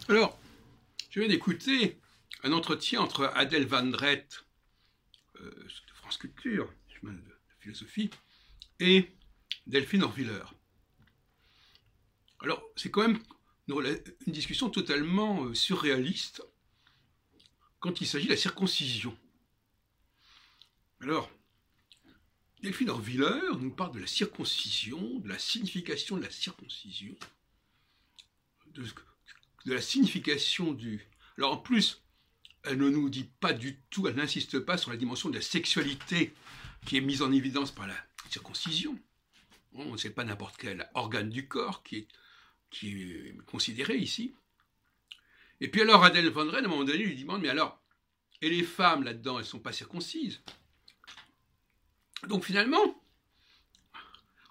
Alors, je viens d'écouter un entretien entre Adèle Van Dret, de France Culture, de philosophie, et Delphine Orwiller. Alors, c'est quand même une discussion totalement surréaliste quand il s'agit de la circoncision. Alors, Delphine Orwiller nous parle de la circoncision, de la signification de la circoncision, de la signification du... Alors en plus, elle ne nous dit pas du tout, elle n'insiste pas sur la dimension de la sexualité qui est mise en évidence par la circoncision. On ne sait pas n'importe quel organe du corps qui est considéré ici. Et puis alors Adèle Van Dret, à un moment donné, lui demande, mais alors, et les femmes là-dedans, elles ne sont pas circoncises? Donc finalement,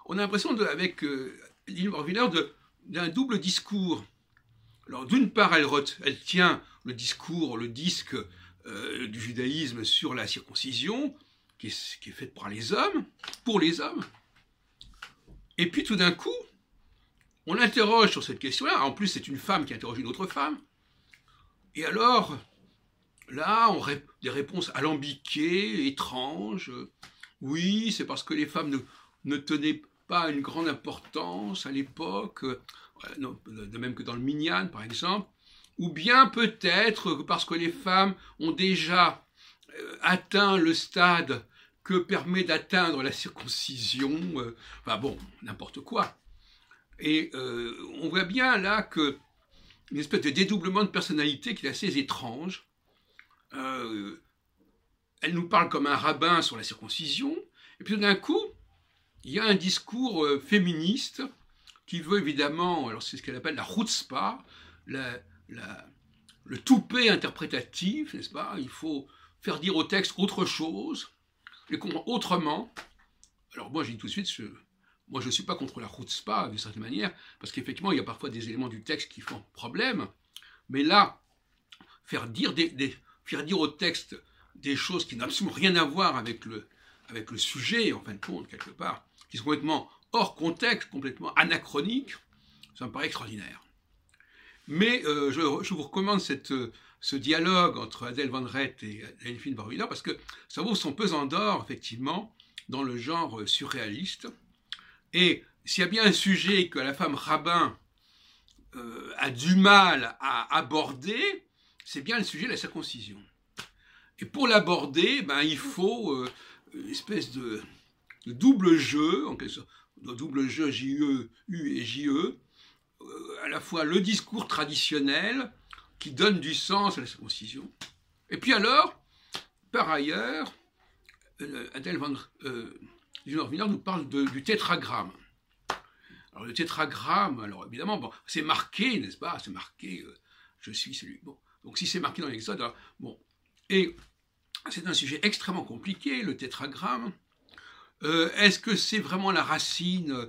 on a l'impression, avec Delphine Orwiller, d'un double discours. Alors d'une part, elle tient le disque du judaïsme sur la circoncision, qui est faite par les hommes, pour les hommes. Et puis tout d'un coup, on l'interroge sur cette question-là. En plus, c'est une femme qui interroge une autre femme. Et alors, là, des réponses alambiquées, étranges. Oui, c'est parce que les femmes ne tenaient pas une grande importance à l'époque, de même que dans le Minyan, par exemple. Ou bien peut-être parce que les femmes ont déjà atteint le stade que permet d'atteindre la circoncision. Enfin bon, n'importe quoi. Et on voit bien là que une espèce de dédoublement de personnalité qui est assez étrange. Elle nous parle comme un rabbin sur la circoncision, et puis d'un coup, il y a un discours féministe qui veut évidemment, alors c'est ce qu'elle appelle la chutzpah, le toupet interprétatif, n'est-ce pas? Il faut faire dire au texte autre chose, les comprendre autrement. Alors moi, je dis tout de suite, moi je ne suis pas contre la chutzpah d'une certaine manière, parce qu'effectivement, il y a parfois des éléments du texte qui font problème, mais là, faire dire au texte des choses qui n'ont absolument rien à voir avec le sujet, en fin de compte, quelque part, qui sont complètement hors contexte, complètement anachroniques, ça me paraît extraordinaire. Mais je vous recommande ce dialogue entre Adèle Van Dret et Delphine Orwiller, parce que ça vaut son pesant d'or, effectivement, dans le genre surréaliste. Et s'il y a bien un sujet que la femme rabbin a du mal à aborder, c'est bien le sujet de la circoncision. Et pour l'aborder, il faut une espèce de double jeu, en quelque sorte, de double jeu J-E, U et J-E, à la fois le discours traditionnel qui donne du sens à la circoncision, et puis alors, par ailleurs, Adèle Van Orwiller nous parle du tétragramme. Alors le tétragramme, alors évidemment, bon, c'est marqué, n'est-ce pas? C'est marqué, je suis celui. Bon, donc si c'est marqué dans l'Exode, alors, bon, et c'est un sujet extrêmement compliqué, le tétragramme. Est-ce que c'est vraiment la racine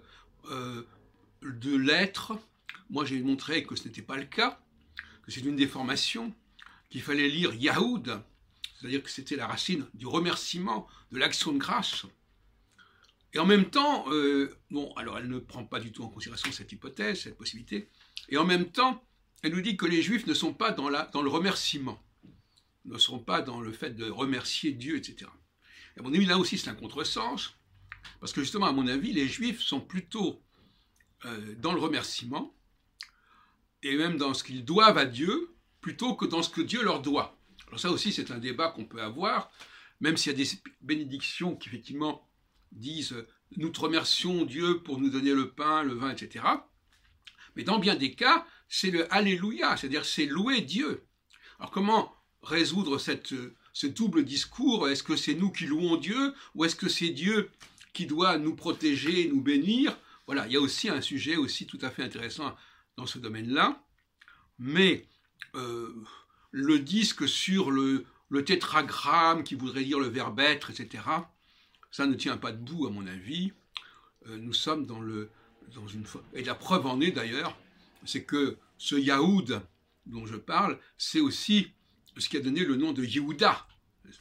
de l'être? Moi, j'ai montré que ce n'était pas le cas, que c'est une déformation, qu'il fallait lire Yahoud, c'est-à-dire que c'était la racine du remerciement, de l'action de grâce. Et en même temps, bon, alors elle ne prend pas du tout en considération cette hypothèse, cette possibilité, et en même temps, elle nous dit que les Juifs ne sont pas dans le remerciement, ne sont pas dans le fait de remercier Dieu, etc. Et à mon avis, là aussi, c'est un contresens, parce que justement, à mon avis, les Juifs sont plutôt dans le remerciement, et même dans ce qu'ils doivent à Dieu, plutôt que dans ce que Dieu leur doit. Alors ça aussi, c'est un débat qu'on peut avoir, même s'il y a des bénédictions qui, effectivement, disent « Nous te remercions, Dieu, pour nous donner le pain, le vin, etc. » Mais dans bien des cas, c'est le « Alléluia », c'est-à-dire c'est louer Dieu. Alors comment résoudre ce double discours? Est-ce que c'est nous qui louons Dieu, ou est-ce que c'est Dieu qui doit nous protéger, nous bénir? Voilà, il y a aussi un sujet aussi tout à fait intéressant dans ce domaine-là. Mais le disque sur le tétragramme qui voudrait dire le verbe être, etc., ça ne tient pas debout, à mon avis. Nous sommes dans une... Et la preuve en est d'ailleurs, c'est que ce Yahoud dont je parle, c'est aussi ce qui a donné le nom de Yehuda,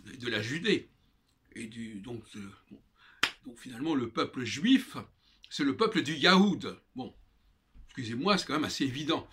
de la Judée. Et donc finalement, le peuple juif, c'est le peuple du Yahoud. Bon, excusez-moi, c'est quand même assez évident.